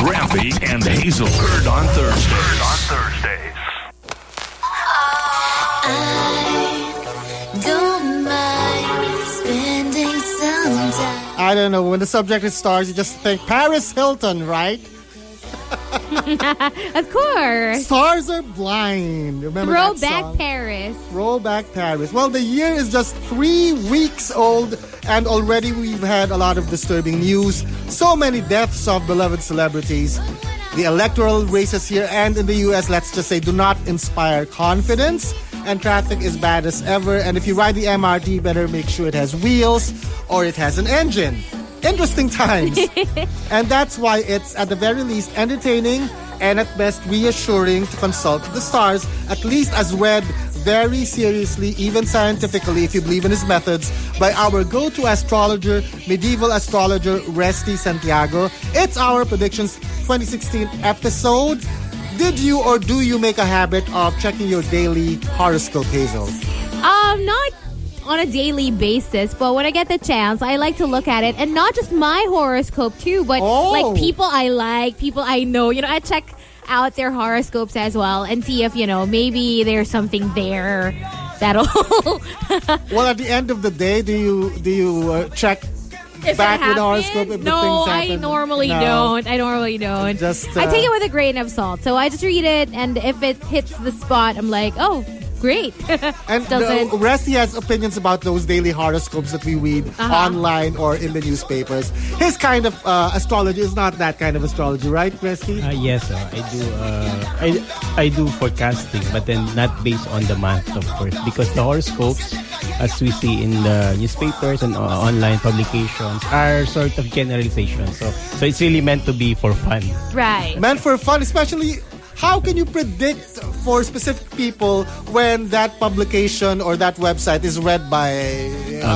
Rampy and Hazel. Heard on Thursdays. I don't know. When the subject is stars, you just think Paris Hilton, right? Of course. Stars are blind. Remember that Throwback song? Paris. Throwback Paris. Well, the year is just 3 weeks old, and already we've had a lot of disturbing news. So many deaths of beloved celebrities. The electoral races here and in the U.S., let's just say, do not inspire confidence. And traffic is bad as ever. And if you ride the MRT, better make sure it has wheels or it has an engine. Interesting times. And that's why it's at the very least entertaining and at best reassuring to consult the stars, at least as read very seriously, even scientifically, if you believe in his methods, by our go-to astrologer, medieval astrologer, Resty Santiago. It's our Predictions 2016 episode. Did you or do you make a habit of checking your daily horoscope, Hazel? Not on a daily basis, but when I get the chance, I like to look at it, and not just my horoscope too, but like people I like, people I know. I check out their horoscopes as well and see if maybe there's something there that'll. Well, at the end of the day, do you check if back with the horoscope if the things happen? I normally don't. I normally don't. I take it with a grain of salt. So I just read it, and if it hits the spot, I'm like, oh, great. And Resty has opinions about those daily horoscopes that we read online or in the newspapers. His kind of astrology is not that kind of astrology, right, Resty? Yes, I do. I do forecasting, but then not based on the month, of course, because the horoscopes, as we see in the newspapers and online publications, are sort of generalizations. So it's really meant to be for fun. Right. Meant for fun, especially. How can you predict for specific people when that publication or that website is read by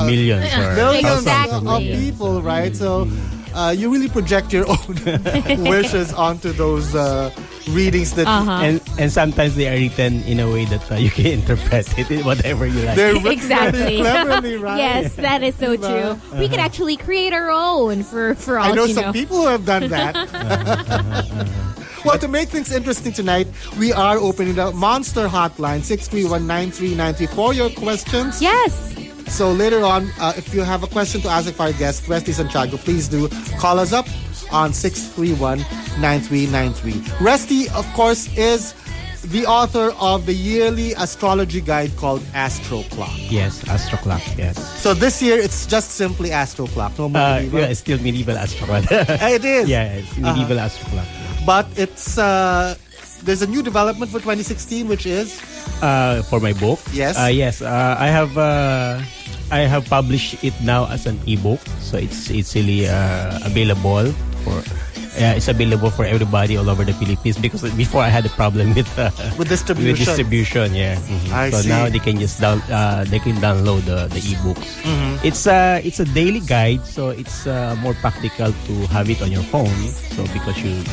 millions or millions exactly. of people, right? So you really project your own wishes onto those readings that and sometimes they are written in a way that you can interpret it whatever you like. They're written exactly cleverly, right? Yes, that is so true. We could actually create our own for all I know some people who have done that. Well, to make things interesting tonight, we are opening the Monster Hotline, 631-9393 for your questions. Yes. So later on, if you have a question to ask our guest, Resty Santiago, please do call us up on 631-9393. Resty, of course, is the author of the yearly astrology guide called Astro Clock. Yes, Astro Clock, yes. So this year, it's just simply Astro Clock. No more medieval. Yeah, it's still medieval Astro Clock. It is. Yeah, it's medieval Astro Clock. Yeah. But it's there's a new development for 2016, which is for my book. Yes. Yes. I have published it now as an ebook, so it's really available for. It's available for everybody all over the Philippines, because before I had a problem with distribution. With distribution, yeah. Mm-hmm. So see. now they can just they can download the ebooks. Mm-hmm. It's a daily guide, so it's more practical to have it on your phone. So because you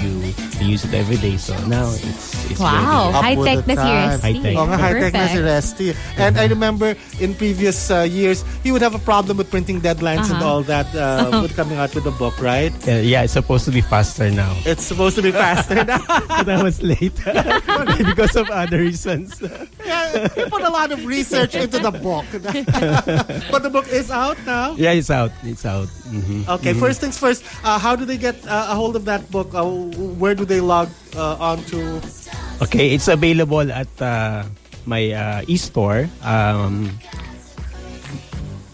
use it every day, so now it's wow, very high tech na si Resty. High-tech. High-tech na si Resty. And I remember in previous years, he would have a problem with printing deadlines and all that with coming out with the book, right? Yeah, it's supposed to be faster now. It's supposed to be faster now. But I was late because of other reasons. Yeah, you put a lot of research into the book. But the book is out now? Yeah, it's out. It's out. Mm-hmm. Okay, first things first. How do they get a hold of that book? Where do they log on to? Okay, it's available at my e-store.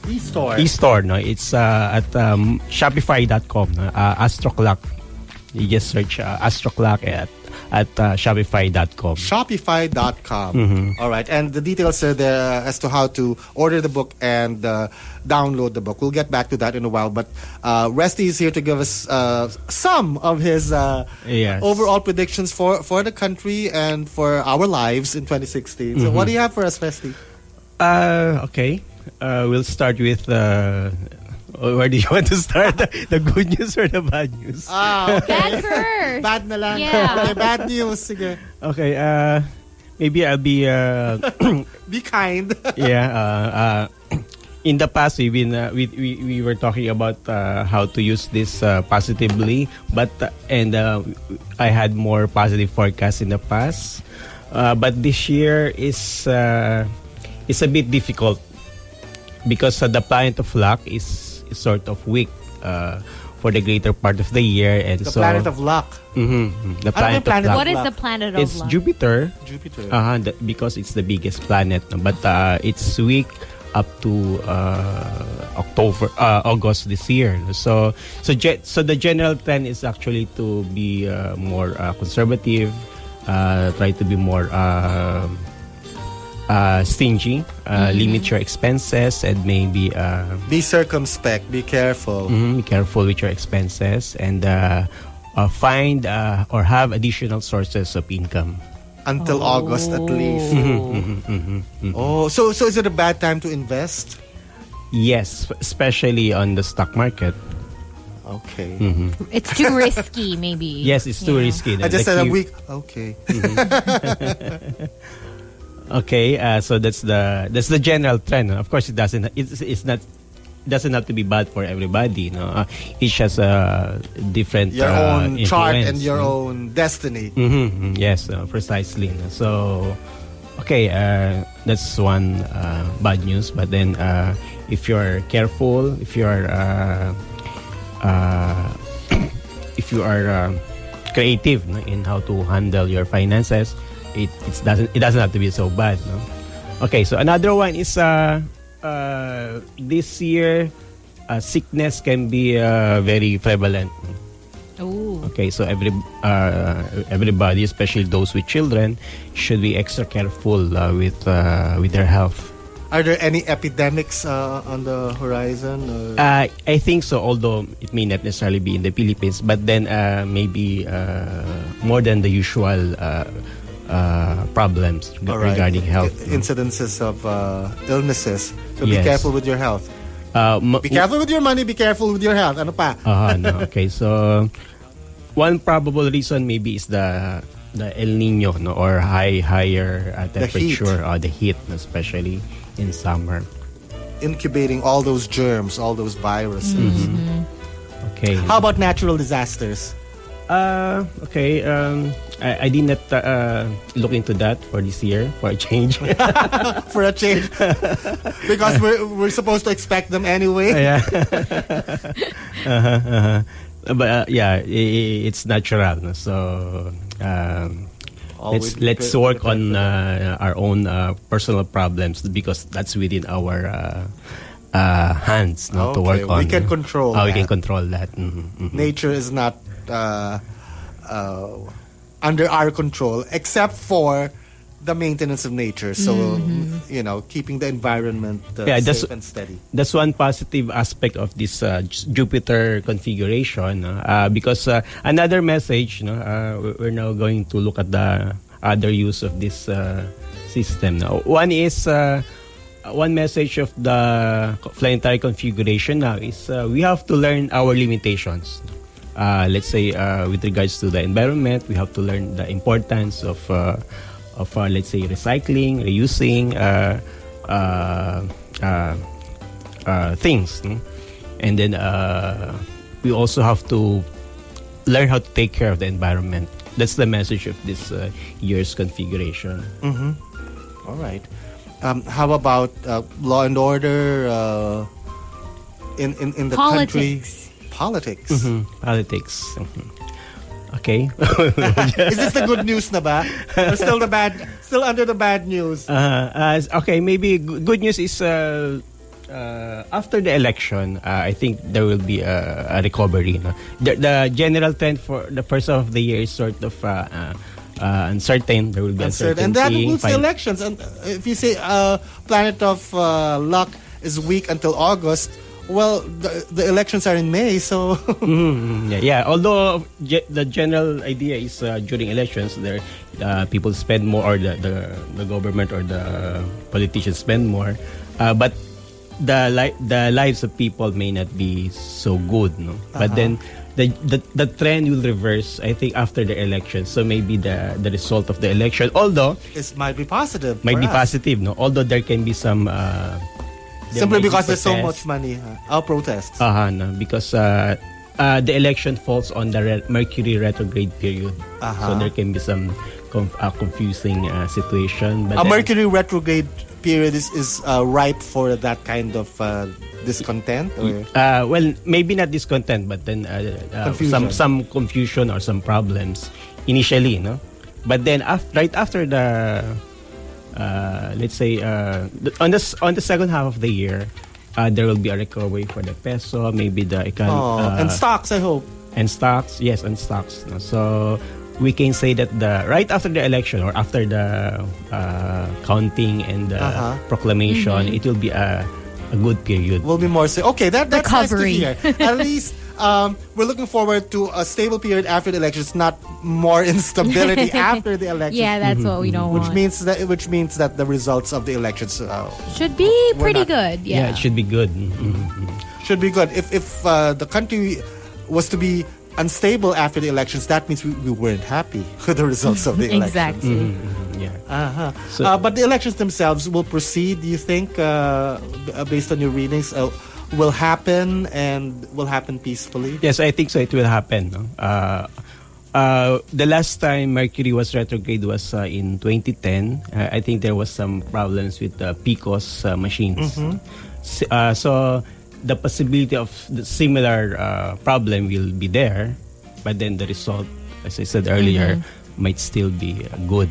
E-store, no? It's at Shopify.com. Astro Clock. You just search Astro Clock at Shopify.com. Shopify.com. Mm-hmm. All right. And the details are there as to how to order the book and download the book. We'll get back to that in a while. But Resty is here to give us some of his overall predictions for the country and for our lives in 2016. So what do you have for us, Resty? Okay. We'll start with... where do you want to start? The good news or the bad news? Okay. Bad first. Bad na lang. Yeah. Okay, bad news. Sige. Okay. Maybe I'll be... Be kind. yeah. in the past we were talking about how to use this positively, but I had more positive forecasts in the past, but this year is a bit difficult because the planet of luck is sort of weak for the greater part of the year, and The so planet of luck. the planet planet of of luck. What is luck. the planet of It's luck? Jupiter. Jupiter. Because it's the biggest planet, no? But it's weak up to August this year. So the general trend is actually to be more conservative, try to be more stingy, limit your expenses, and maybe Be circumspect. Be careful. be careful with your expenses, and find or have additional sources of income. Until August at least. Oh, so is it a bad time to invest? Yes, especially on the stock market. Okay. It's too risky, maybe. Yes, it's too risky. I just The said a key- week. Okay. Okay, so that's the general trend. Of course, it's not doesn't have to be bad for everybody. Each has a different Your own chart influence, and your own destiny. Yes, precisely. So, okay, that's one bad news. But then, if you're careful, if you are creative, no, in how to handle your finances, it doesn't have to be so bad. No? Okay, so another one is this year, sickness can be very prevalent. Ooh. Okay, so everybody, especially those with children, should be extra careful with their health. Are there any epidemics on the horizon? Or? I think so, although it may not necessarily be in the Philippines, but then maybe more than the usual problems All right. regarding health. Incidences of illnesses. So be Yes. careful with your health. Be careful with your money. Be careful with your health. Ano pa? No. Okay, so one probable reason maybe is the El Nino, no, or higher temperature, or the heat, especially in summer. Incubating all those germs, all those viruses. Okay. How about natural disasters? Okay. I did not look into that for this year for a change. For a change. Because we're supposed to expect them anyway. Yeah. But yeah, it's natural. No? So Always let's be work on careful. our own personal problems, because that's within our hands, no, to Okay, work on. we can control We can that. control that. Nature is not under our control, except for the maintenance of nature. So, keeping the environment that's- safe and steady. That's one positive aspect of this Jupiter configuration, because another message, we're now going to look at the other use of this system. Now, one is one message of the planetary configuration now is we have to learn our limitations. Let's say with regards to the environment, we have to learn the importance of let's say recycling, reusing things, no? And then we also have to learn how to take care of the environment. That's the message of this year's configuration. All right. How about law and order in the country? Politics. Politics. Politics. Okay. Is this the good news na ba? Or still under the bad news? Okay, maybe good news is after the election, I think there will be a recovery. No? The general trend for the first half of the year is sort of uncertain. There will be uncertainty. And that includes the elections. And if you say planet of luck is weak until August, well, the elections are in May, so... Yeah. Although the general idea is during elections, there people spend more, or the government or the politicians spend more, but the lives of people may not be so good, no. But then the trend will reverse, I think, after the election. So maybe the result of the election, although It might be positive. might for be us. positive, no. Although there can be some Simply because there's so protest. much money. Our protests. No, because the election falls on the Mercury retrograde period. So there can be some confusing situation. But A then- Mercury retrograde period is ripe for that kind of discontent? Or? Well, maybe not discontent, but then Confusion. some confusion or some problems initially, no. But then right after the let's say on the second half of the year, there will be a recovery for the peso, maybe the economy and stocks, I hope. and stocks. Yes, and stocks. No? So we can say that right after the election or after the counting and the proclamation, it will be a good period. Will be more okay. That's Recovery. nice to hear. At least we're looking forward to a stable period after the elections, not more instability after the elections. Yeah, that's what we don't want. Which means that the results of the elections Should be pretty not- good. Yeah, Yeah. it should be good. should be good. If the country was to be unstable after the elections, that means we weren't happy with the results of the elections. Exactly. Yeah. But the elections themselves will proceed, do you think, based on your readings, will happen and will happen peacefully? Yes, I think so. It will happen. No? The last time Mercury was retrograde was in 2010. I think there was some problems with the PICOS machines. So the possibility of the similar problem will be there, but then the result, as I said earlier, might still be good.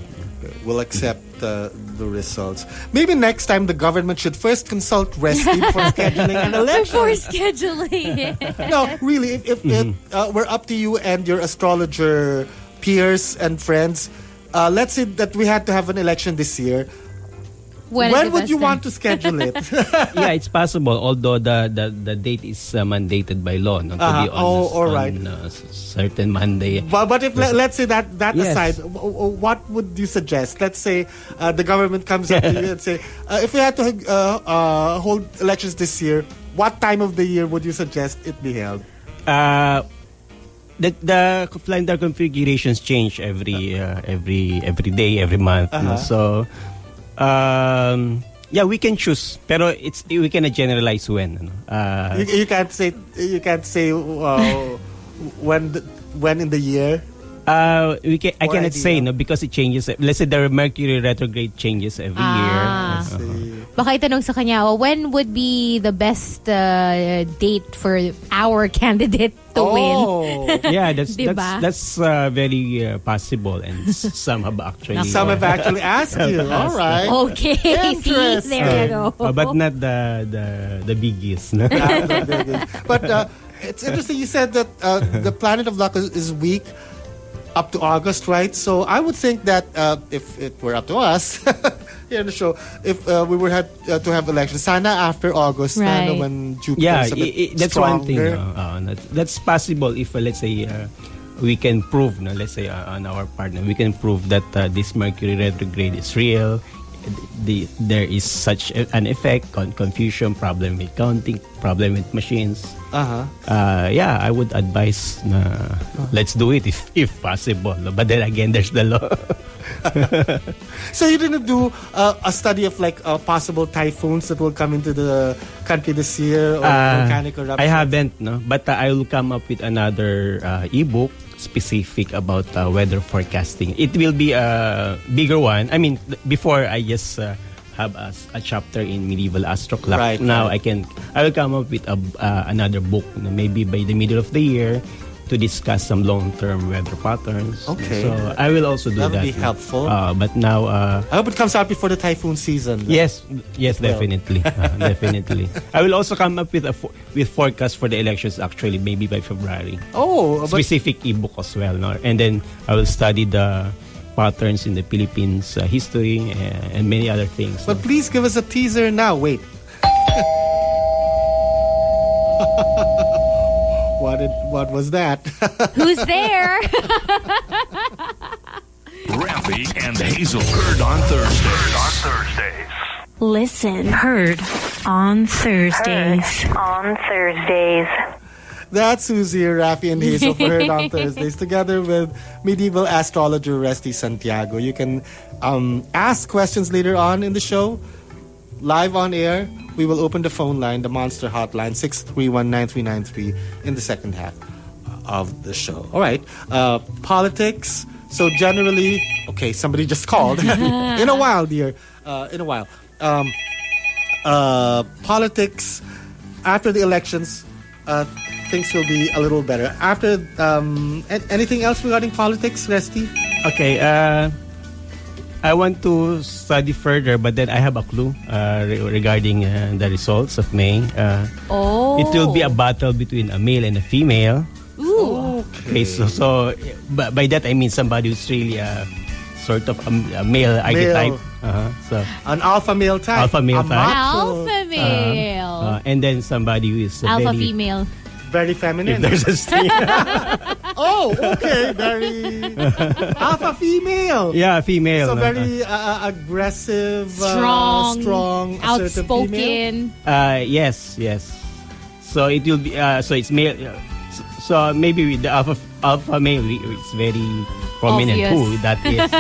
Will accept the results. Maybe next time the government should first consult Resti before scheduling an election. Before scheduling. No, really, if we're up to you and your astrologer peers and friends, let's say that we had to have an election this year. When When would you want to schedule it? Yeah, it's possible. Although the date is mandated by law, not to be honest, all right. on certain Monday. But if let's say that Yes. aside, what would you suggest? Let's say the government comes up to you and say, if we had to hold elections this year, what time of the year would you suggest it be held? The calendar configurations change every day, every month. No? So yeah, we can choose, pero we cannot generalize when. You can't say when in the year. I Or cannot say idea. no because it changes. Let's say the Mercury retrograde changes every year. Baka itanong sa kanya, when would be the best date for our candidate to win? Yeah, that's Diba? that's very possible, and some have actually Some have actually asked you. All right. Okay, see, Interesting. there you go. but not the biggies. No? But it's interesting. You said that the planet of luck is weak up to August, right? So I would think that if it were up to us here on the show, if we were to have elections, sana after August, sana Right. when Jupiter Yeah, is a bit that's one thing. stronger. That's possible if let's say we can prove, no, let's say on our partner, we can prove that this Mercury retrograde is real. There is such an effect, confusion, problem with counting, problem with machines. Yeah, I would advise let's do it if possible. But then again, there's the law. So you didn't do a study of like possible typhoons that will come into the country this year or volcanic eruptions? I haven't, no, but I will come up with another ebook specific about weather forecasting. It will be a bigger one. I mean, before I just have a chapter in medieval astroclock. Right, Now right. I will come up with another book, maybe by the middle of the year, to discuss some long-term weather patterns. Okay. So I will also do That that. would be helpful. But now, I hope it comes out before the typhoon season. yes, definitely, definitely. I will also come up with with forecast for the elections. Actually, maybe by February. Oh, but Specific ebook as well, no? And then I will study the patterns in the Philippines history and many other things. But please give us a teaser now. Wait. What was that? Who's there? Rafi and Hazel heard on Thursdays. Listen. Heard on Thursdays. That's Susie, Rafi, and Hazel for Heard on Thursdays, together with medieval astrologer Resti Santiago. You can ask questions later on in the show. live on air, we will open the phone line, the Monster Hotline, 631-9393 in the second half of the show. All right. Politics. So generally, okay, somebody just called. In a while, dear. In a while. Politics, after the elections, things will be a little better. After, anything else regarding politics, Resty? Okay, I want to study further, but then I have a clue regarding the results of May. It will be a battle between a male and a female. Ooh. Okay, so by that I mean somebody who's really sort of a male archetype. So An alpha male type. Alpha male A type. macho. Alpha male. And then somebody who is Alpha very, female. Very if feminine. there's a string. Oh, okay. Very alpha female. Yeah, female. So very aggressive, Strong, strong, assertive female. outspoken. Yes. So it will be. So it's male. So maybe with the alpha male, it's very prominent Obvious. who that is.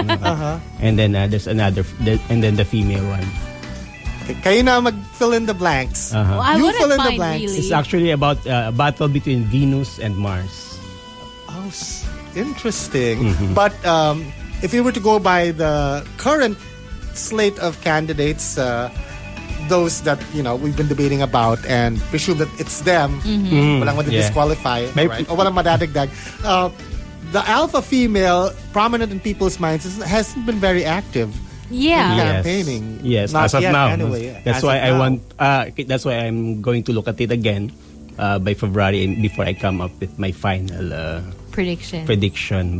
And then there's another, and then the female one. Okay, kayo na mag-fill in the blanks. Well, I You wouldn't fill in the mind, blanks. really. It's actually about a battle between Venus and Mars. Oh, interesting. But if you were to go by the current slate of candidates, those that we've been debating about and presume that it's them, walang disqualify, right? O walang madadagdag. The alpha female, prominent in people's minds, hasn't been very active. Yeah. Campaigning. Yes, Not as of yet, now. anyway. That's As why of I now. want. That's why I'm going to look at it again by February before I come up with my final prediction.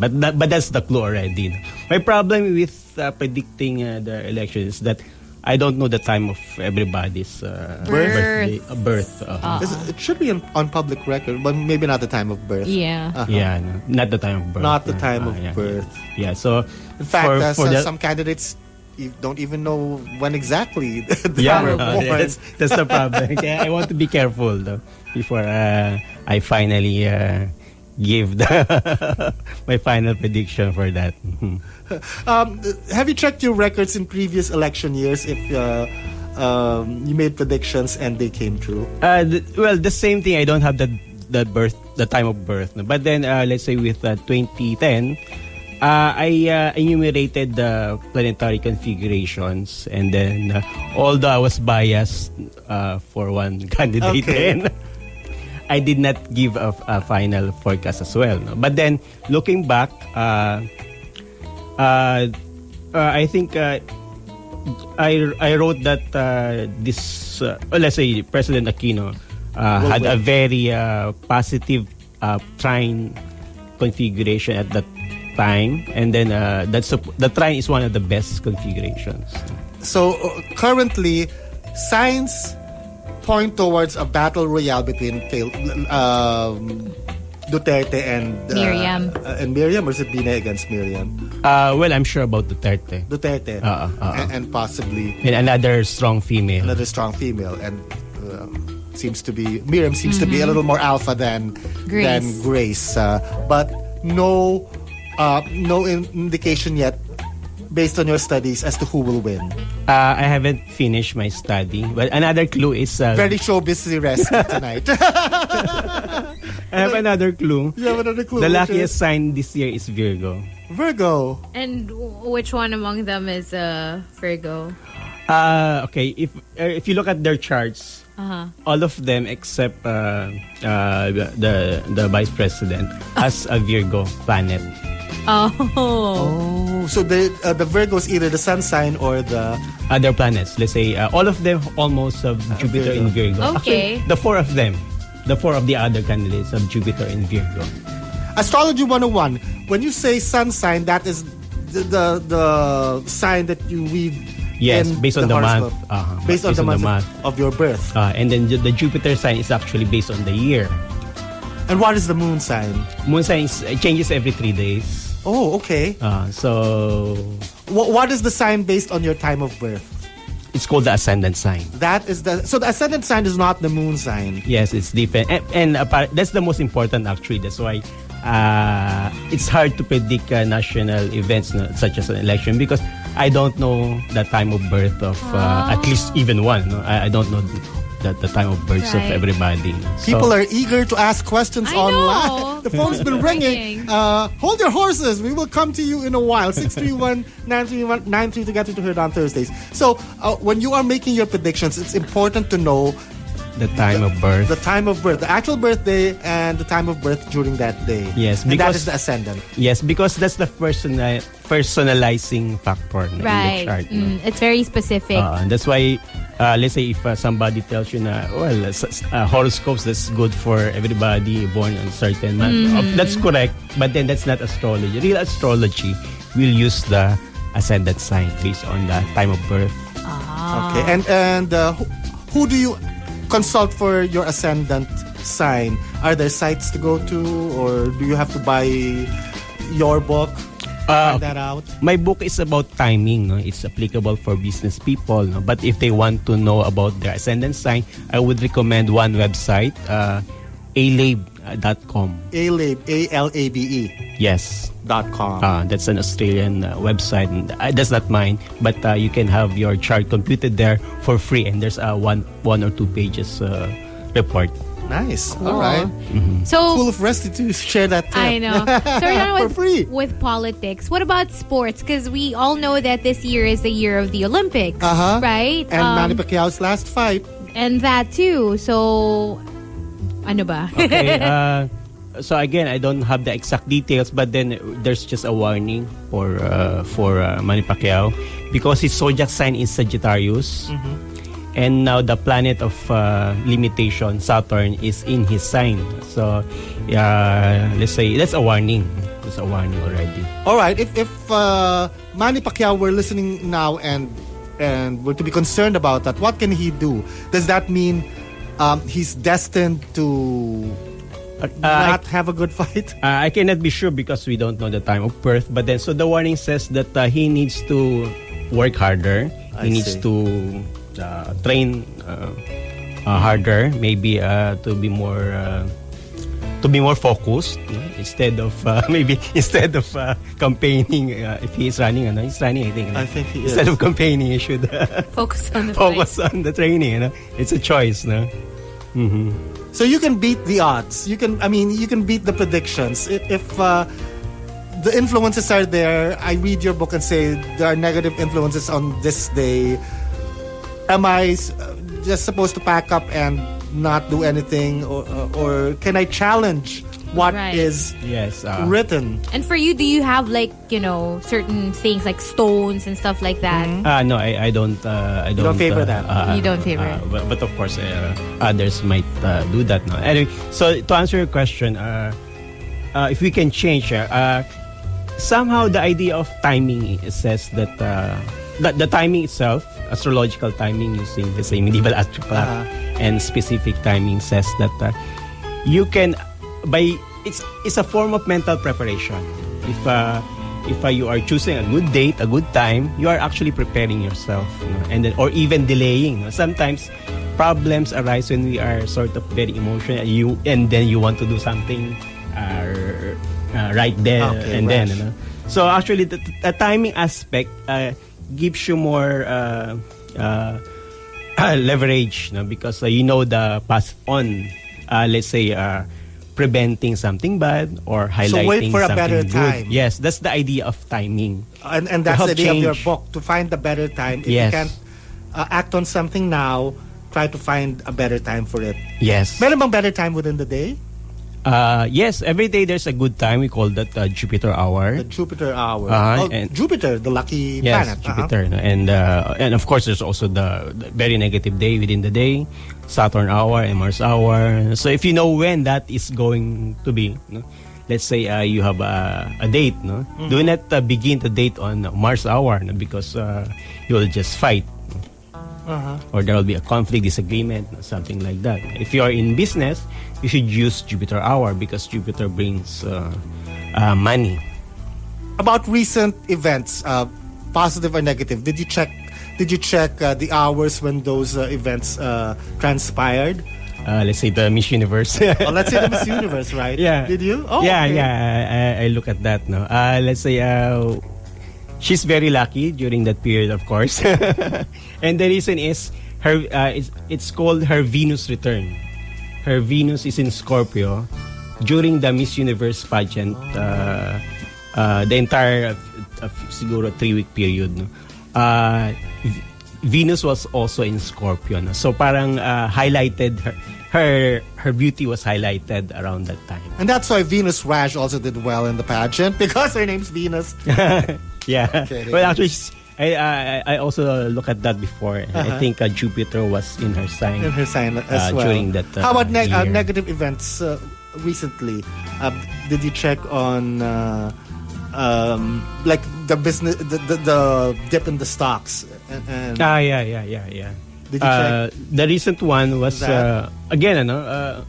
But that's the clue already. My problem with predicting the election is that I don't know the time of everybody's birth. It should be on public record, but maybe not the time of birth. Yeah. Yeah, no, not the time of birth. Not the time of yeah. birth. Yeah, so In fact, for the, some candidates don't even know when exactly they yeah, were born. that's the problem. Kaya I want to be careful though before I finally give my final prediction for that. Have you checked your records in previous election years if you made predictions and they came true? The same thing. I don't have the time of birth. No? But then, let's say with 2010, I enumerated the planetary configurations, and then although I was biased for one candidate, then I did not give a final forecast as well. No? But then, looking back, I think I wrote that this, let's say, President Aquino had a very positive trine configuration at that time, and then the trine is one of the best configurations. So currently, signs point towards a battle royale between Duterte and Miriam. And Miriam, or is it Binay against Miriam? Well, I'm sure about Duterte. Duterte. And possibly And another strong female. another strong female. And Miriam seems to be a little more alpha than Grace. But no indication yet, based on your studies, as to who will win. I haven't finished my study, but another clue is Very showbiz rest tonight. I have another clue. You have another clue. The which luckiest is sign this year is Virgo. Virgo. And which one among them is Virgo? Okay, if you look at their charts, all of them except the vice president has a Virgo planet. Oh. So the Virgo is either the sun sign or the Other planets, let's say, all of them almost have Jupiter in Virgo. Okay. Actually, the four of them, the four of the other candidates have Jupiter in Virgo. Astrology 101. When you say sun sign, that is the sign that you weave. Yes, in based on the month. horoscope. Based on the month of your birth. And then the Jupiter sign is actually based on the year. And what is the moon sign? Moon sign changes every 3 days. Oh, okay. So What is the sign based on your time of birth? it's called the ascendant sign. So the ascendant sign is not the moon sign. Yes, it's different. And that's the most important actually. That's why it's hard to predict national events such as an election, because I don't know the time of birth of at least even one. No? I don't know the time of births of Right. everybody. People are eager to ask questions I online. know. The phone's been ringing. Hold your horses. We will come to you in a while. 631-931-93 to get you to Heard on Thursdays. So when you are making your predictions, it's important to know the time of birth. the time of birth, the actual birthday, and the time of birth during that day. Yes, and that because- is the ascendant. Yes, because that's the personalizing factor no, Right. in the chart. No? It's very specific. And that's why, let's say if somebody tells you na, horoscopes, that's good for everybody born on certain month. That's correct, but then that's not astrology. Real astrology will use the ascendant sign based on the time of birth. Okay, and who do you consult for your ascendant sign? Are there sites to go to, or do you have to buy your book? Find that out. My book is about timing. No? It's applicable for business people. No? But if they want to know about their ascendant sign, I would recommend one website, alabe.com. Alabe, A-L-A-B-E Yes. .com. That's an Australian website. And that's not mine, but you can have your chart computed there for free. And there's a one or two pages report. Nice. Cool. All right. So Full of Rusty to share that tip. I know. So we're done For free. with politics. What about sports? Because we all know that this year is the year of the Olympics, Uh-huh. right? And Manny Pacquiao's last fight. and that too. So, ano ba? Okay. So again, I don't have the exact details, but then there's just a warning for Manny Pacquiao because his zodiac sign is Sagittarius, and now the planet of limitation, Saturn, is in his sign. So, let's say that's a warning. That's a warning already. All right. If Manny Pacquiao were listening now and were to be concerned about that, what can he do? Does that mean he's destined to not have a good fight? I cannot be sure because we don't know the time of birth. But then, so the warning says that he needs to work harder. I He needs see. to train harder, maybe to be more focused, you know, instead of instead of campaigning. If he is running, he's running. I think he instead is. of campaigning, he should Focus on the focus on the training. You know, it's a choice. No. So you can beat the odds. You can beat the predictions. If the influences are there, I read your book and say there are negative influences on this day. Am I just supposed to pack up and not do anything, or can I challenge what Right. is Yes. written? And for you, do you have certain things like stones and stuff like that? No, I don't. I don't. favor that? You don't favor it. But of course, others might do that. No. Anyway, so to answer your question, if we can change, somehow the idea of timing says that the timing itself, astrological timing using the same medieval astro clock, and specific timing says that you can it's a form of mental preparation. If you are choosing a good date, a good time, you are actually preparing yourself, you know, and then, or even delaying. You know. Sometimes problems arise when we are sort of very emotional. And then you want to do something right there Okay, and then. rush. You know. So actually, the timing aspect gives you more leverage, you know, because you know the past on. Let's say. Preventing something bad or highlighting wait for a something better good. time. Yes, that's the idea of timing. And that's help the idea of your change. book, to find the better time. If Yes. you can't act on something now, try to find a better time for it. Yes. Meron bang better time within the day? Yes, every day there's a good time. We call that Jupiter hour. The Jupiter hour. And- Jupiter, the lucky Yes, planet. Jupiter. No? And of course there's also the very negative day within the day, Saturn hour and Mars hour. So if you know when that is going to be, no? Let's say you have a date, no? Do not begin the date on Mars hour, no? Because you will just fight. Or there will be a conflict, disagreement, something like that. If you are in business, you should use Jupiter hour because Jupiter brings money. About recent events, positive or negative, did you check the hours when those events transpired? Let's say the Miss Universe. Well, let's say the Miss Universe, right? Yeah. Did you? Oh, yeah, okay. yeah. I look at that now. Let's say she's very lucky during that period, of course. And the reason is her. It's called her Venus return. Her Venus is in Scorpio during the Miss Universe pageant. The entire siguro 3-week period. No? Venus was also in Scorpio. No? So parang highlighted her beauty was highlighted around that time. And that's why Venus Raj also did well in the pageant because her name's Venus. Yeah. Kidding. Well, actually, I also look at that before. I think Jupiter was in her sign. In her sign as well. During that How about year. negative events recently? Did you check on like the business, the dip in the stocks? And Yeah. Did you check? The recent one was again, I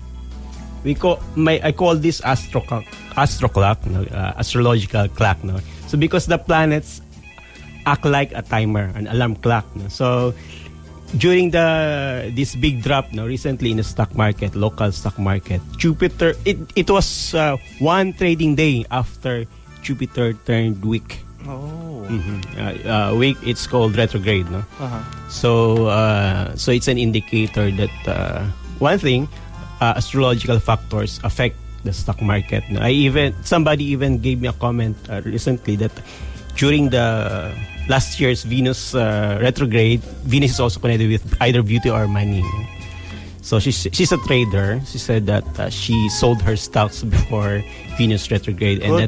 call this astro clock, astrological clock. No? So because the planets act like a timer, an alarm clock. No? So during this big drop, no, recently in the stock market, local stock market, Jupiter, it was one trading day after Jupiter turned weak. Oh. Weak, it's called retrograde, no? So it's an indicator that one thing, astrological factors affect the stock market. No? Somebody even gave me a comment recently that during the last year's Venus retrograde, Venus is also connected with either beauty or money. So she's a trader. She said that she sold her stocks before Venus retrograde, and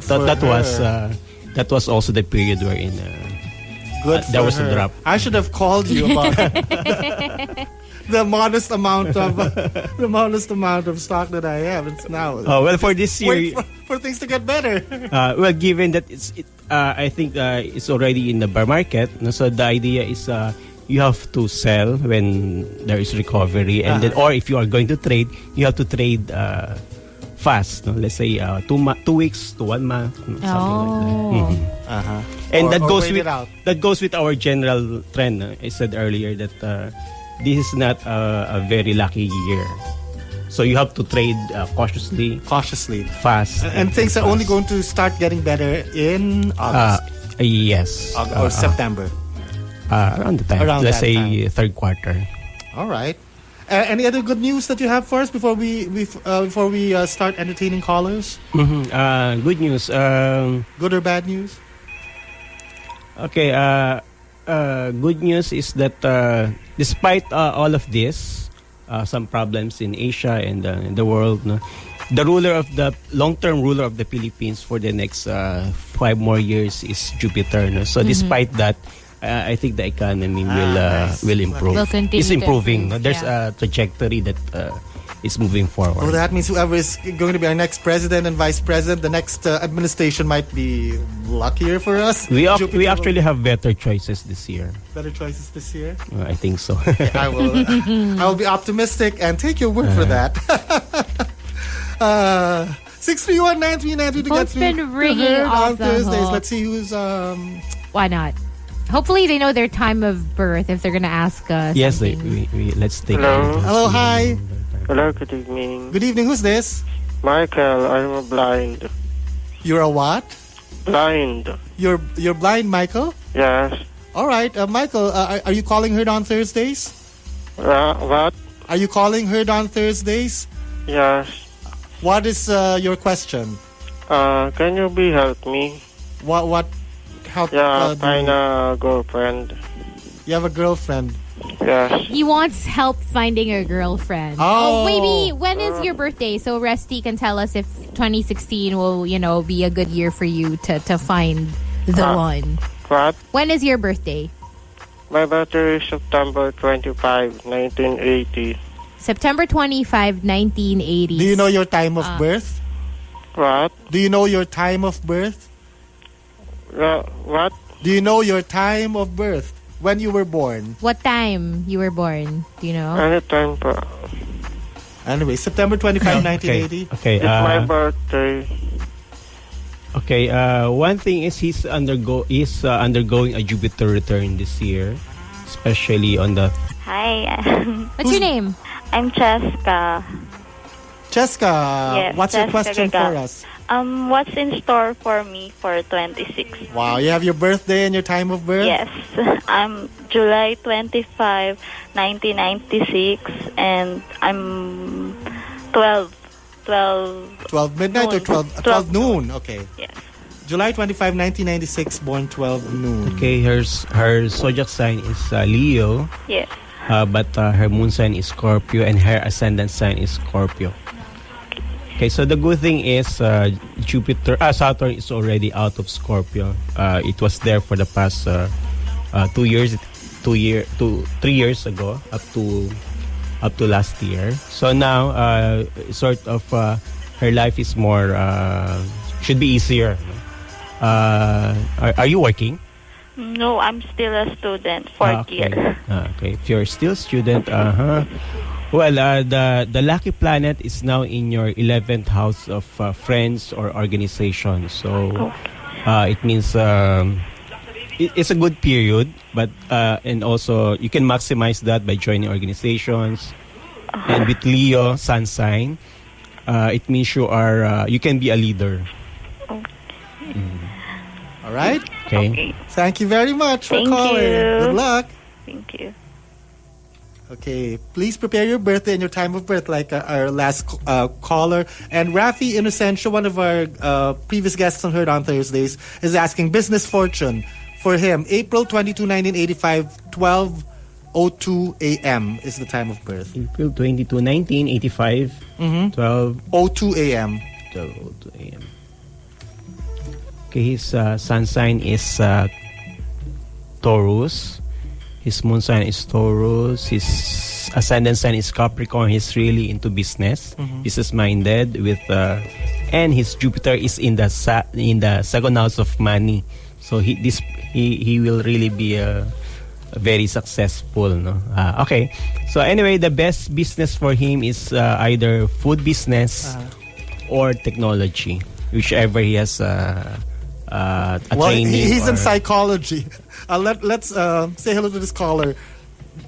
that was also the period wherein there was a drop. I should have called you about the modest amount of stock that I have. It's now. Oh well, for this year, wait for things to get better. Well, given that I think it's already in the bear market. So the idea is you have to sell when there is recovery, and then, or if you are going to trade, you have to trade fast. No? Let's say 2 weeks to 1 month, something like that. And that goes with our general trend. I said earlier that this is not a very lucky year. So you have to trade cautiously, fast. And things are only going to start getting better in August. Yes. Or September. Around the time. Let's say third quarter. All right. Any other good news that you have for us before we start entertaining callers? Good news. Good or bad news? Okay. Good news is that despite all of this, some problems in Asia and in the world, no, the long-term ruler of the Philippines for the next 5 more years is Jupiter. No? So despite that, I think the economy will improve. Will continue it's improving. to improve, There's a trajectory that is moving forward. Well, that means whoever is going to be our next president and vice president, the next administration might be luckier for us. We actually have better choices this year. Better choices this year? I think so. I will be optimistic and take your word for that. 631-9393 to get Phone's through been ringing to Heard off on the Thursdays. hook. Let's see who's Why not? Hopefully they know their time of birth if they're gonna ask us. Yes, something. let's take Hello. Hello, hi. Hello, good evening. Good evening. Who's this? Michael, I'm blind. You're a what? Blind. You're blind, Michael? Yes. All right, Michael. Are you calling Heard on Thursdays? What? Are you calling Heard on Thursdays? Yes. What is your question? Can you help me? What help? Yeah, find a girlfriend. You have a girlfriend. Yes. He wants help finding a girlfriend. Oh. Maybe when is your birthday? So Rusty can tell us if 2016 will, be a good year for you to find the one. What? When is your birthday? My birthday is September 25, 1980. September 25, 1980. Do you know your time of birth? What? Do you know your time of birth? What? Do you know your time of birth? When you were born? What time you were born? Do you know? Anytime pa. Anyway, September 25, 1980. Okay. It's my birthday. Okay. One thing is he's undergoing a Jupiter return this year, especially on the. Hi. What's your name? I'm Cheska. Cheska, Yes, what's your Cheska question Gaga. for us? What's in store for me for 26? Wow, you have your birthday and your time of birth? Yes, I'm July 25, 1996, and I'm 12 midnight or 12 noon? Okay. Yes. July 25, 1996, born 12 noon. Okay, her zodiac sign is Leo, Yes. but her moon sign is Scorpio and her ascendant sign is Scorpio. Okay, so the good thing is Saturn is already out of Scorpio. It was there for the past 3 years ago, up to last year. So now, sort of, her life is more should be easier. Are you working? No, I'm still a student, fourth year. Okay, if you're still a student, well, the lucky planet is now in your 11th house of friends or organization. So it means it's a good period, but and also you can maximize that by joining organizations. And with Leo sun sign, it means you can be a leader. All right. Okay. Thank you very much for Thank calling. you. Good luck. Thank you. Okay, please prepare your birthday and your time of birth like our last caller. And Rafi Innocencio, one of our previous guests on Heard on Thursdays, is asking business fortune for him. April 22, 1985, 12:02 a.m. is the time of birth. April 22, 1985, 12:02 a.m. 12:02 a.m. Okay, his sun sign is Taurus. His moon sign is Taurus. His ascendant sign is Capricorn. He's really into business, business-minded. And his Jupiter is in the second house of money. So he will really be very successful. No? Okay. So anyway, the best business for him is either food business or technology, whichever he has. He's in psychology. Let's say hello to this caller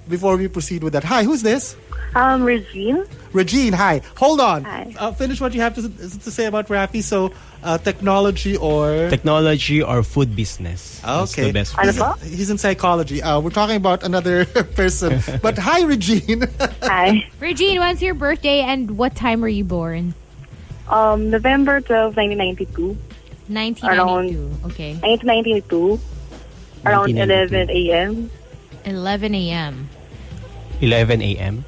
before we proceed with that. Hi, who's this? Regine. Regine, hi. Hold on. Hi. Finish what you have to say about Rafi. So, technology or food business. Okay. That's the best. He's in psychology. We're talking about another person. But hi, Regine. Hi. Regine, when's your birthday and what time were you born? November 12, 1992. 1992. Okay. 1992. Around 11 a.m. 11 a.m. 11 a.m.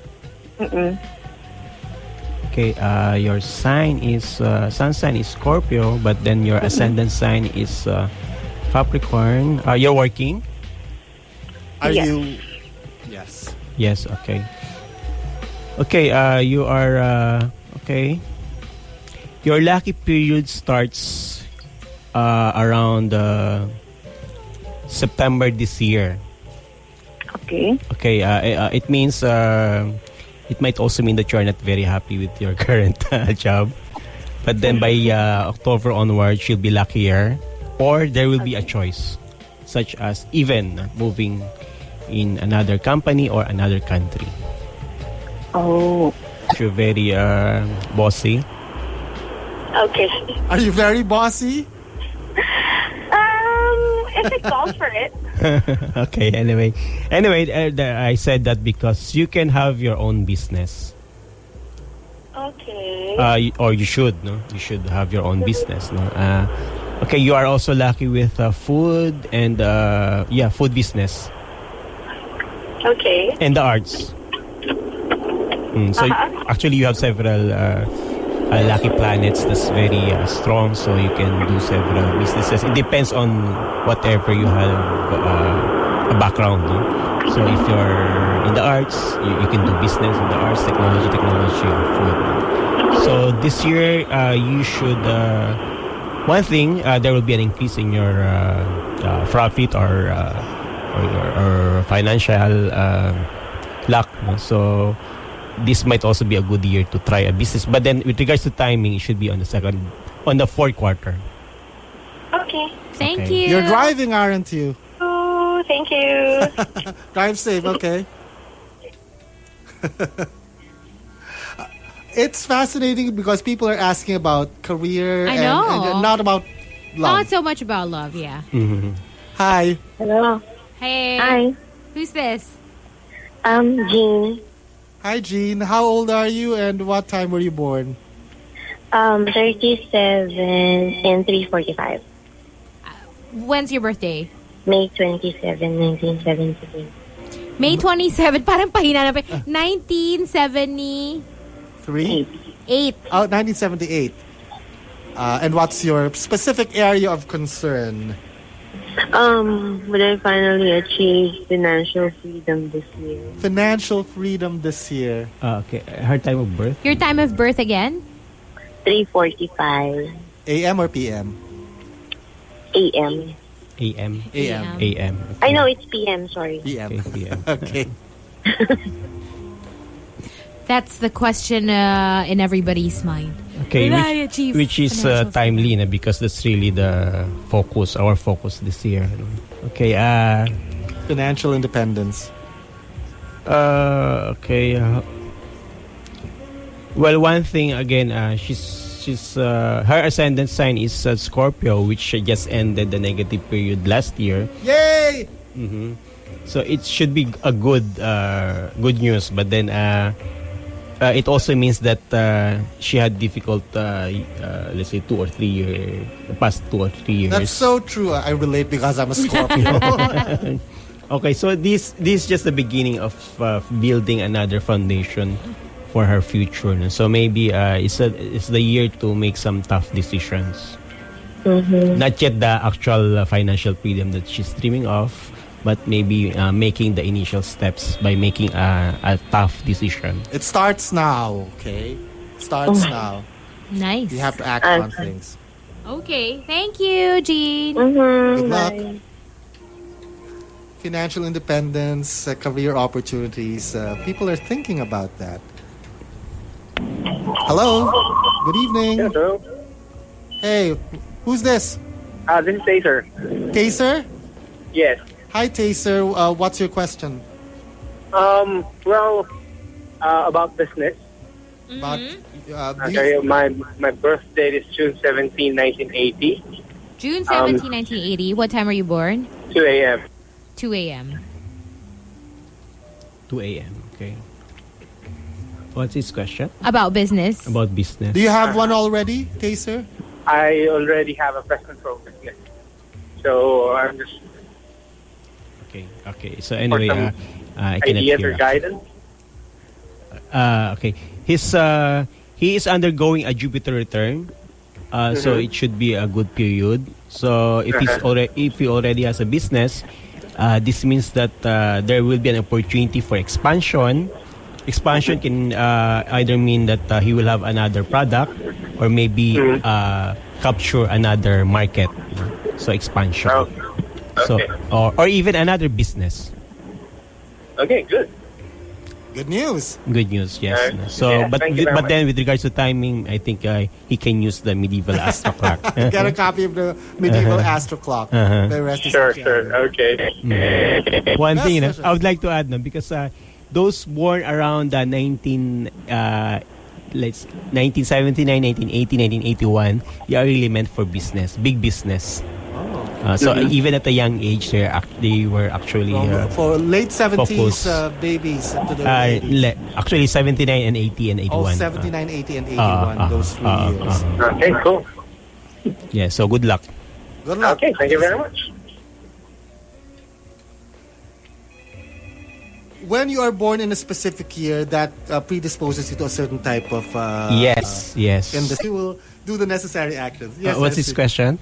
Okay, your sign is sun sign is Scorpio, but then your ascendant sign is Capricorn. You're working? Are Yes. you? Yes. Yes. Okay. Okay. You are okay. Your lucky period starts around September this year. Okay. Okay. It means it might also mean that you are not very happy with your current job, but then by October onwards, you'll be luckier, or there will be a choice, such as even moving in another company or another country. Oh. You're very bossy. Okay. Are you very bossy? If it calls for it. Okay. Anyway, I said that because you can have your own business. Okay. Or you should, no? You should have your own business, no? Okay, you are also lucky with food and food business Okay. and the arts. So actually, you have several lucky planets that's very strong, so you can do several businesses. It depends on whatever you have a background. No? So if you're in the arts, you can do business in the arts, technology, or food. So this year, you should. One thing, there will be an increase in your profit or your financial luck. No? So this might also be a good year to try a business. But then with regards to timing, it should be on the fourth quarter. Okay. Thank Okay. you. You're driving, aren't you? Oh, thank you. Drive safe, okay. It's fascinating because people are asking about career I and know. not about love. Not so much about love, yeah. Hi. Hello. Hey. Hi. Who's this? Jean. Hi, Jean. How old are you and what time were you born? 37 and 3:45. When's your birthday? May 27, 1978. May 27. Parang pahina na pa. 1978. 1978. And what's your specific area of concern? Would I finally achieve financial freedom this year? Financial freedom this year. Okay. Her time of birth? Your time of birth again? 3:45 AM or PM? a.m. AM. AM. AM. I know it's p.m. Sorry. PM. Okay, PM. Okay. That's the question in everybody's mind. Okay, Will I achieve which is financial timely na, because that's really the focus, our focus this year. Okay, Financial independence. okay. Well, one thing again, she's her ascendant sign is Scorpio, which just ended the negative period last year. Yay! So it should be a good news, but then it also means that she had difficult, let's say, the past 2 or 3 years. That's so true. I relate because I'm a Scorpio. Okay, so this is just the beginning of building another foundation for her future. No? So maybe it's the year to make some tough decisions. Not yet the actual financial freedom that she's dreaming of, but maybe making the initial steps by making a tough decision. It starts now, okay? It starts now. Nice. You have to act on things. Okay. Thank you, Jean. Good luck. Financial independence, career opportunities. People are thinking about that. Hello. Good evening. Hello. Hey, who's this? This is Taser. Taser? Yes. Hi, Taser. What's your question? About business. About, Okay, my birth date is June 17, 1980, June 17, 1980. What time were you born? 2 a.m. 2 a.m. 2 a.m. Okay. What's his question? About business. About business. do you have one already, Taser? I already have a pest control business. So I'm just Okay. So anyway, some I cannot ideas hear. or guidance. Okay. He is undergoing a Jupiter return. So it should be a good period. So if he already has a business, this means that there will be an opportunity for expansion. Expansion can either mean that he will have another product, or maybe capture another market. So expansion. So or even another business. Okay, good. Good news. Good news, yes. So, Yeah, but thank you very much. then with regards to timing, I think he can use the medieval astro clock. Get a copy of the medieval astro clock. The rest is Sure. Okay. One thing, Yes, I would like to add, no, because those born around 1979, 1980, 1981, they are really meant for business, big business. So even at a young age, they were actually for late 70s focus. babies into the 80s. actually 79 and 80 and 81. 79, 80, and 81, those 3 years. Okay, cool. Yeah, so good luck. Good luck. Okay, thank you very much. When you are born in a specific year, that predisposes you to a certain type of Yes. industry. You will do the necessary actions. Yes, What's his Essie. question?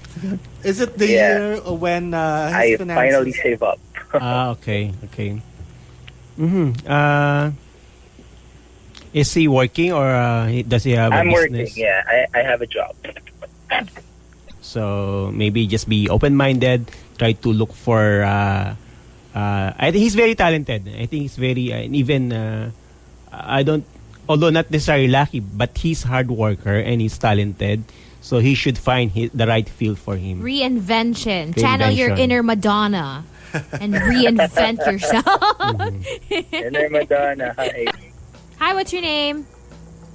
Is it the year when his finances... save up. Okay. Is he working, or does he have a business? Yeah, I have a job. So maybe just be open-minded. Try to look for. I think he's very talented. I think he's very even. I don't. Although not necessarily lucky, but he's hard worker and he's talented. So he should find the right field for him. Reinvention. Channel your inner Madonna and reinvent yourself. Inner Madonna, hi. Hi, what's your name?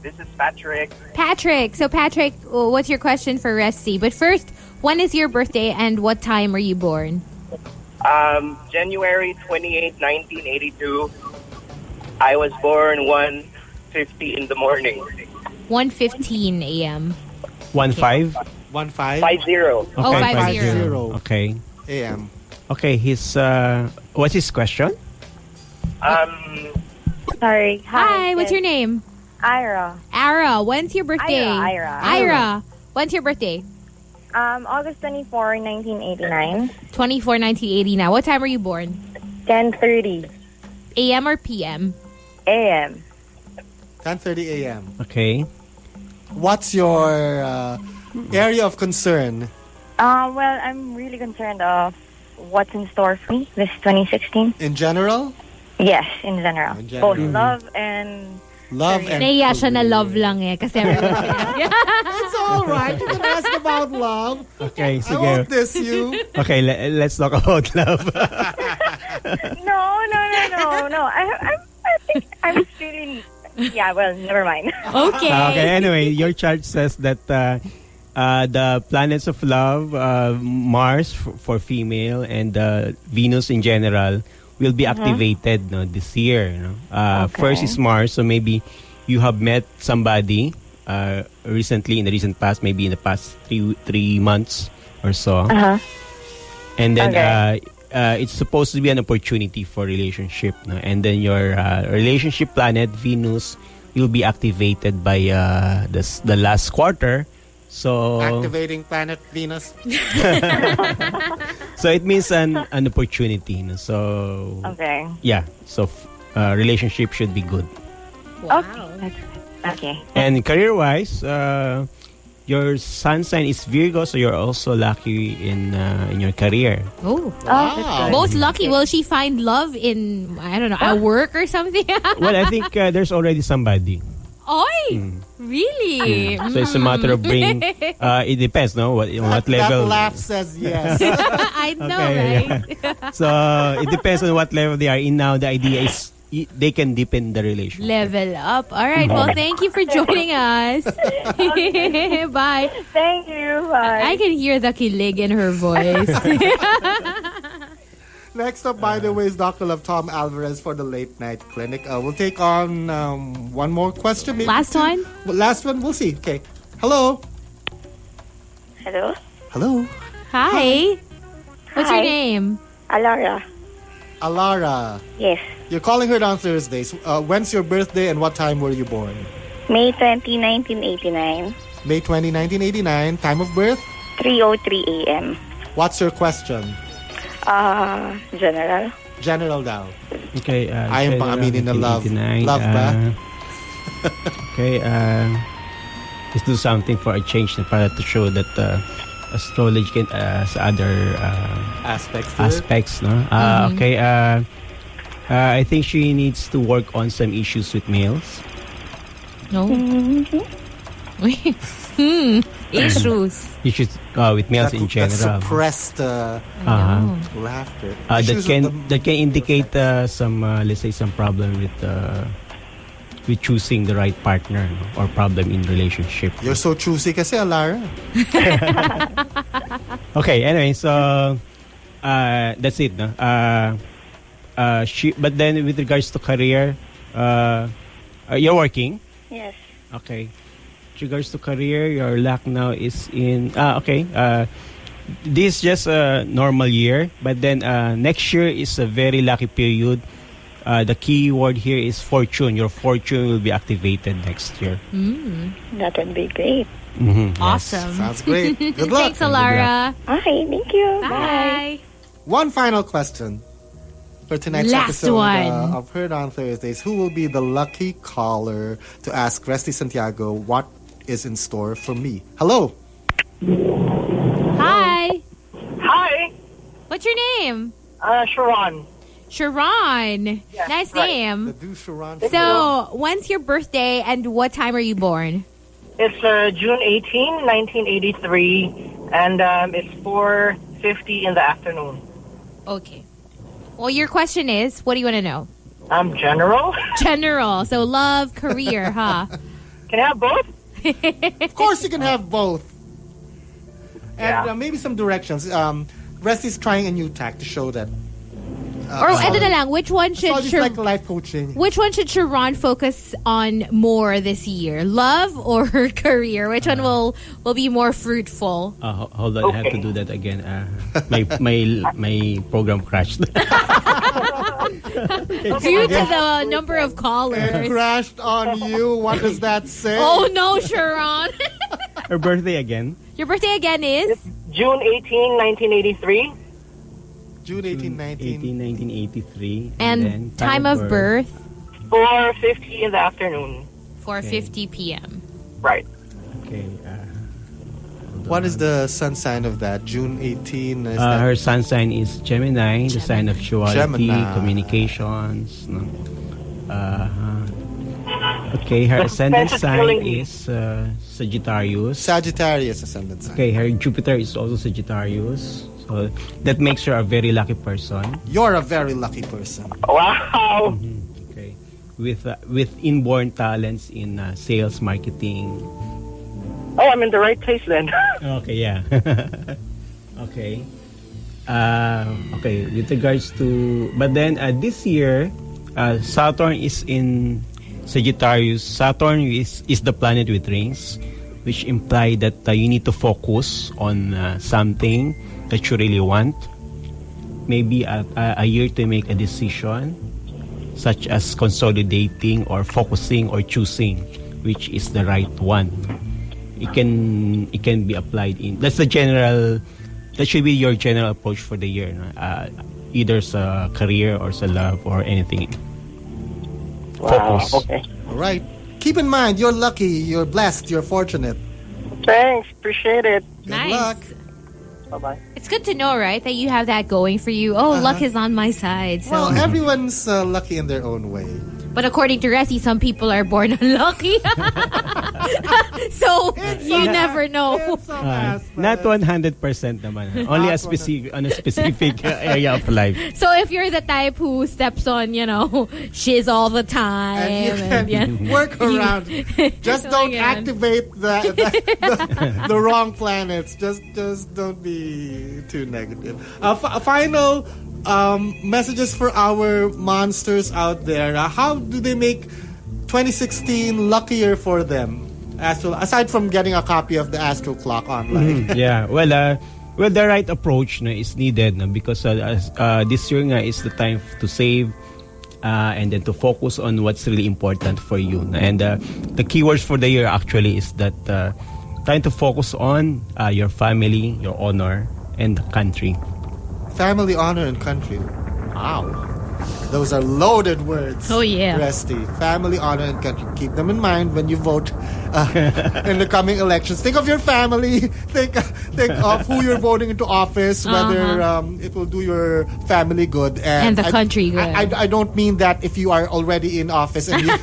This is Patrick. Patrick. So, Patrick, what's your question for Resty? But first, when is your birthday and what time are you born? January 28, 1982. I was born 1:50 in the morning. 1:15 a.m. 1-5? 1-5? 50. Oh, Okay, 50. Okay. a.m. Okay, what's his question? Sorry. Hi, what's your name? Ira. Ara. When's your birthday? Ira. When's your birthday? August 24, 1989. 24, 1989. What time were you born? 10:30 A.M. or P.M.? a.m. 10:30 a.m. Okay. What's your area of concern? Well, I'm really concerned of what's in store for me this 2016. In general? Yes, in general. In general. Both love and... Love and Naiya siya na career. love lang eh. Kasi It's all right. You can ask about love. Okay, I sige. won't diss you. Okay, let's talk about love. No. I think I'm feeling... Yeah, well, never mind. Okay. Okay, anyway, your chart says that the planets of love, Mars for female and Venus in general, will be activated this year. First is Mars, so maybe you have met somebody recently, in the recent past, maybe in the past three months or so. And then it's supposed to be an opportunity for relationship. And then your relationship planet, Venus, will be activated by the last quarter. So Activating planet Venus. so it means an opportunity. So Okay. yeah, so relationship should be good. Wow. Okay. And career-wise, your sun sign is Virgo, so you're also lucky in your career. Oh. Wow. Both lucky. Will she find love in, I don't know, at work or something? Well, I think there's already somebody. Oy! Really? So it's a matter of bringing. It depends, no? What level? That laugh says yes. I know, Okay, right? So it depends on what level they are in now. The idea is they can deepen the relationship. Level up. All right. Well, thank you for joining us. Bye. Thank you. Bye. I can hear the kilig in her voice. Next up, by the way, is Dr. Love Tom Alvarez for the Late Night Clinic. We'll take on one more question. Maybe Last two. one? Well, last one, we'll see. Okay. Hello. Hello? Hello. Hi. What's your Hi. name? Alara. Alara. Yes. You're calling her on Thursdays. When's your birthday and what time were you born? May 20, 1989. May 20, 1989. Time of birth? 3:03 a.m. What's your question? General. General daw. Okay. Ayaw pang aminin na love. 1989, Love ba? Okay. Let's do something for a change para to show that astrology can sa other Aspects to it. aspects, no? Okay. I think she needs to work on some issues with males. No. Issues. Issues with males in That general. suppressed Uh-huh. laughter. That Issues with can indicate some let's say some problem with choosing the right partner, no? Or problem in relationship. You're so choosy kasi, Alara. Okay, anyway, so that's it, no? But then with regards to career, you're working. Yes. Okay. With regards to career, your luck now is in this is just a normal year, but then next year is a very lucky period. The key word here is fortune. Your fortune will be activated next year. That would be great. Mm-hmm. Awesome. Sounds great. Good luck. Thanks, Alara. Okay, thank you. Bye. One final question for tonight's Last episode one. of Heard on Thursdays. Who will be the lucky caller to ask Resty Santiago what is in store for me? Hello. Hi. Hi, What's your name? Sharon. Sharon. Yes, Nice right. The name. Dusharon. So, when's your birthday and what time are you born? It's June 18, 1983, and it's 4:50 in the afternoon. Okay. Well, your question is, what do you want to know? General. General. So, love, career, huh? Can I have both? Of course, you can have both. And Yeah. maybe some directions. Rusty's trying a new tack to show that. Or eto na lang, which one So should just like life coaching. which one should Sharon focus on more this year? Love or her career? Which one will be more fruitful? Hold on, I have to do that again. My program crashed. Due to the number of It callers. crashed on you. What does that say? Oh no, Sharon. Her birthday again. Your birthday again is? June 18, 1983. June 18, 19. 1983. And then time of birth? 4:50 in the afternoon. 4:50 p.m. Right. Okay. What is the sun sign of that? June 18. Is Her sun sign is Gemini, the sign of duality, Gemini. communications. No? Okay, her ascendant sign is Sagittarius. Sagittarius ascendant sign. Okay, her Jupiter is also Sagittarius. So that makes her a very lucky person. You're a very lucky person. Wow. Okay, with inborn talents in sales, marketing. Oh, I'm in the right place then. Okay, yeah. Okay. Okay, with regards to... But then this year, Saturn is in Sagittarius. Saturn is the planet with rings, which imply that you need to focus on something that you really want. Maybe a year to make a decision, such as consolidating or focusing or choosing which is the right one. It can be applied in... That's the general... That should be your general approach for the year. No? Either sa career or sa love or anything. Focus. Okay. All right. Keep in mind, you're lucky, you're blessed, you're fortunate. Thanks. Appreciate it. Good Nice. luck. Bye-bye. It's good to know, right, that you have that going for you. Oh, luck is on my side. So. Well, everyone's lucky in their own way. But according to Resi, some people are born unlucky. So you never know. Not 100% naman. Only a specific on a specific area of life. So if you're the type who steps on, shiz all the time, And you can work around. Just Oh don't my God. activate the wrong planets. Just don't be too negative. Final messages for our monsters out there. How do they make 2016 luckier for them? Aside from getting a copy of the Astro Clock online. Yeah. Well, the right approach is needed because this year is the time to save and then to focus on what's really important for you. And the keywords for the year actually is that trying to focus on your family, your honor, and the country. Family, honor, and country. Wow. Those are loaded words. Oh, yeah. Resty. Family, honor, and country. Keep them in mind when you vote in the coming elections. Think of your family. Think of who you're voting into office, whether it will do your family good. And the country good. I don't mean that if you are already in office and you...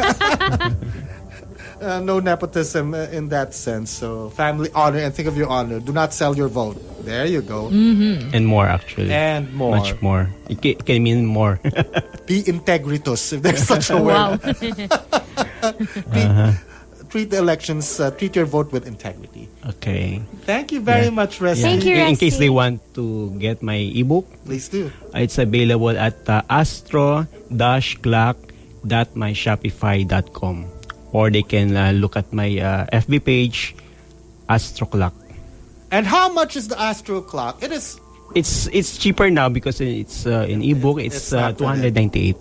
no nepotism in that sense. So family, honor, and think of your honor. Do not sell your vote. There you go. Mm-hmm. And more, actually. And more. Much more. It can mean more. Be integritus, if there's such a Wow. word. Treat the elections, treat your vote with integrity. Okay. Thank you very much, Resty. Thank you, In case Resty. they want to get my ebook, Please do. it's available at astro-clock.myshopify.com, or they can look at my FB page, Astro Clock. And how much is the Astro Clock? It is... It's cheaper now because it's in ebook. It's not $298.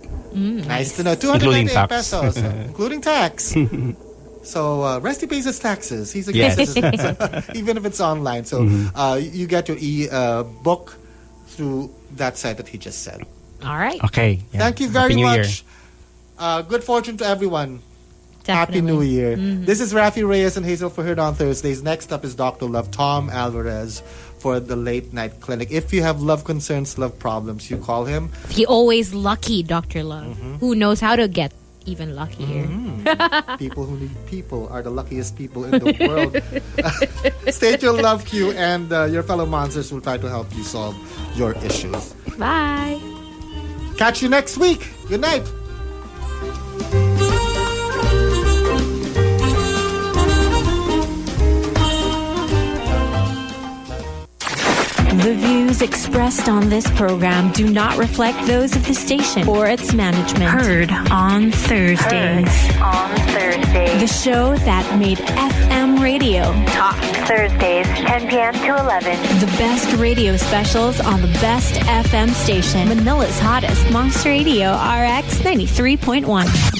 Nice to know. Including 298 tax. pesos, including tax. So, Resty pays his taxes. He's a good Yes. citizen, even if it's online. So, you get your book through that site that he just said. All right. Okay. Yeah. Thank you very Happy New Year. much. Good fortune to everyone. Happy Definitely. New Year. This is Rafi Reyes and Hazel for Heard on Thursdays. Next up is Dr. Love, Tom Alvarez, for the Late Night Clinic. If you have love concerns, love problems, you call him. He always lucky, Dr. Love. Who knows how to get even luckier. People who need people are the luckiest people in the world. State your love queue and your fellow monsters will try to help you solve your issues. Bye. Catch you next week. Good night. The views expressed on this program do not reflect those of the station or its management. Heard on Thursdays. Heard on Thursdays. The show that made FM radio talk. Thursdays, 10 p.m. to 11. The best radio specials on the best FM station. Manila's hottest Monster Radio RX 93.1.